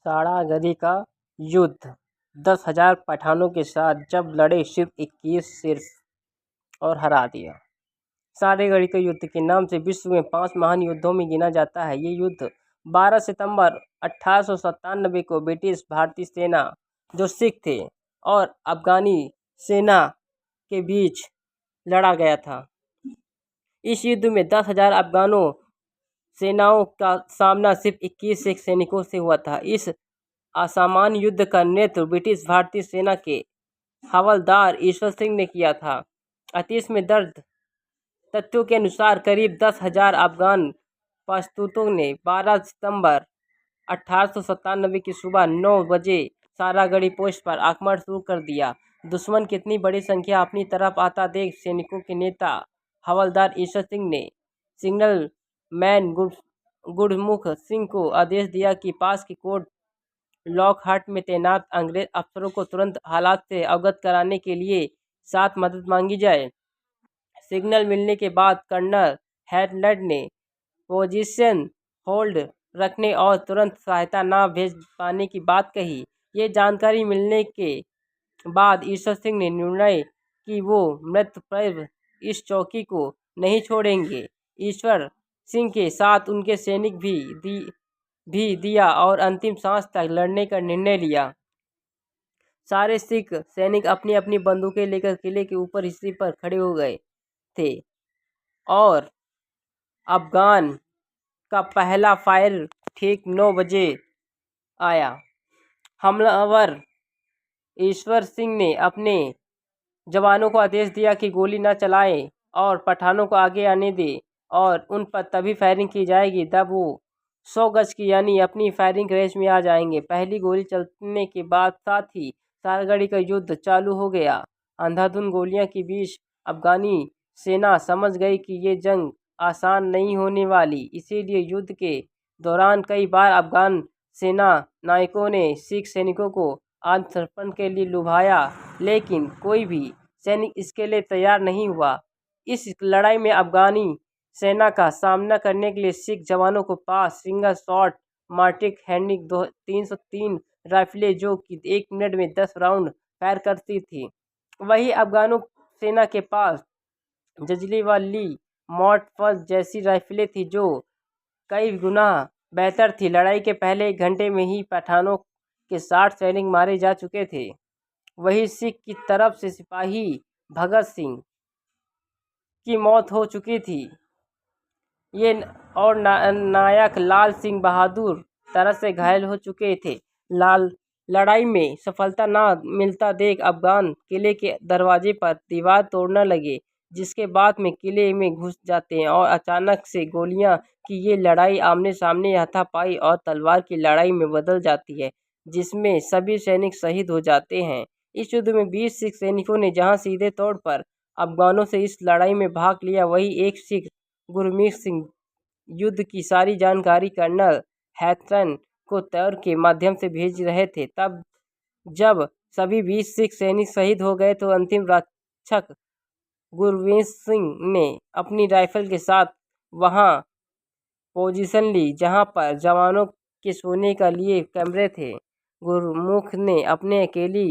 सारागढ़ी का युद्ध 10,000 पठानों के साथ जब लड़े सिर्फ 21 सिर्फ और हरा दिया। सारागढ़ी के युद्ध के नाम से विश्व में 5 महान युद्धों में गिना जाता है। ये युद्ध 12 सितंबर 1897 को ब्रिटिश भारतीय सेना जो सिख थे और अफगानी सेना के बीच लड़ा गया था। इस युद्ध में 10,000 अफगानों सेनाओं का सामना सिर्फ 21 सिख सैनिकों से हुआ था। इस असामान्य युद्ध का नेतृत्व ब्रिटिश भारतीय सेना के हवलदार ईश्वर सिंह ने किया था। अतीत में दर्ज तथ्यों के अनुसार करीब 10,000 अफगान पश्तूनों ने 12 सितंबर 1897 की सुबह 9 बजे सारागढ़ी पोस्ट पर आक्रमण शुरू कर दिया। दुश्मन की इतनी बड़ी संख्या अपनी तरफ आता देख सैनिकों के नेता हवलदार ईश्वर सिंह ने सिग्नल मैन गुरमुख सिंह को आदेश दिया कि पास के कोर्ट लॉकहार्ट में तैनात अंग्रेज अफसरों को तुरंत हालात से अवगत कराने के लिए साथ मदद मांगी जाए। सिग्नल मिलने के बाद कर्नल हैडलैंड ने पोजीशन होल्ड रखने और तुरंत सहायता न भेज पाने की बात कही। ये जानकारी मिलने के बाद ईश्वर सिंह ने निर्णय कि वो मृतप्राय इस चौकी को नहीं छोड़ेंगे। ईश्वर सिंह के साथ उनके सैनिक भी दिया और अंतिम सांस तक लड़ने का निर्णय लिया। सारे सिख सैनिक अपनी अपनी बंदूकें लेकर किले के ऊपर हिस्से पर खड़े हो गए थे और अफगान का पहला फायर ठीक 9 बजे आया। हमलावर ईश्वर सिंह ने अपने जवानों को आदेश दिया कि गोली न चलाएं और पठानों को आगे आने दें और उन पर तभी फायरिंग की जाएगी जब वो 100 गज की यानी अपनी फायरिंग रेंज में आ जाएंगे। पहली गोली चलने के बाद साथ ही सारागढ़ी का युद्ध चालू हो गया। अंधाधुंध गोलियां के बीच अफगानी सेना समझ गई कि ये जंग आसान नहीं होने वाली। इसीलिए युद्ध के दौरान कई बार अफगान सेना नायकों ने सिख सैनिकों को आत्मसमर्पण के लिए लुभाया, लेकिन कोई भी सैनिक इसके लिए तैयार नहीं हुआ। इस लड़ाई में अफगानी सेना का सामना करने के लिए सिख जवानों को पास सिंगल शॉट मार्टिक हैंडिक 303 राइफलें जो कि 1 मिनट में 10 राउंड फायर करती थी, वही अफगानों सेना के पास जजली व ली मॉर्टफस जैसी राइफलें थी जो कई गुना बेहतर थी। लड़ाई के पहले 1 घंटे में ही पठानों के 60 सैनिक मारे जा चुके थे। वही सिख की तरफ से सिपाही भगत सिंह की मौत हो चुकी थी। ये और नायक लाल सिंह बहादुर तरह से घायल हो चुके थे। लड़ाई में सफलता न मिलता देख अफगान किले के दरवाजे पर दीवार तोड़ने लगे, जिसके बाद में किले में घुस जाते हैं और अचानक से गोलियां की ये लड़ाई आमने सामने हाथापाई और तलवार की लड़ाई में बदल जाती है, जिसमें सभी सैनिक शहीद हो जाते हैं। इस युद्ध में 20 सिख सैनिकों ने जहां सीधे तौर पर अफगानों से इस लड़ाई में भाग लिया, वही एक सिख गुरमीत सिंह युद्ध की सारी जानकारी कर्नल हैथरन को तौर के माध्यम से भेज रहे थे। तब जब सभी 20 सिख सैनिक शहीद हो गए तो अंतिम रक्षक गुरमीत सिंह ने अपनी राइफल के साथ वहां पोजीशन ली जहां पर जवानों के सोने के लिए कमरे थे। गुरमुख ने अपने अकेली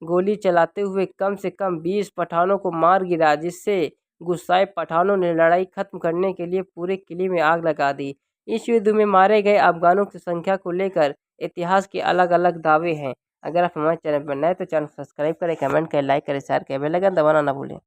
गोली चलाते हुए कम से कम 20 पठानों को मार गिरा, जिससे गुस्साए पठानों ने लड़ाई खत्म करने के लिए पूरे किले में आग लगा दी। इस युद्ध में मारे गए अफगानों की संख्या को लेकर इतिहास के अलग अलग दावे हैं। अगर आप हमारे चैनल पर नए तो चैनल सब्सक्राइब करें, कमेंट करें, लाइक करें, शेयर करें, बेल आइकन दबाना ना भूलें।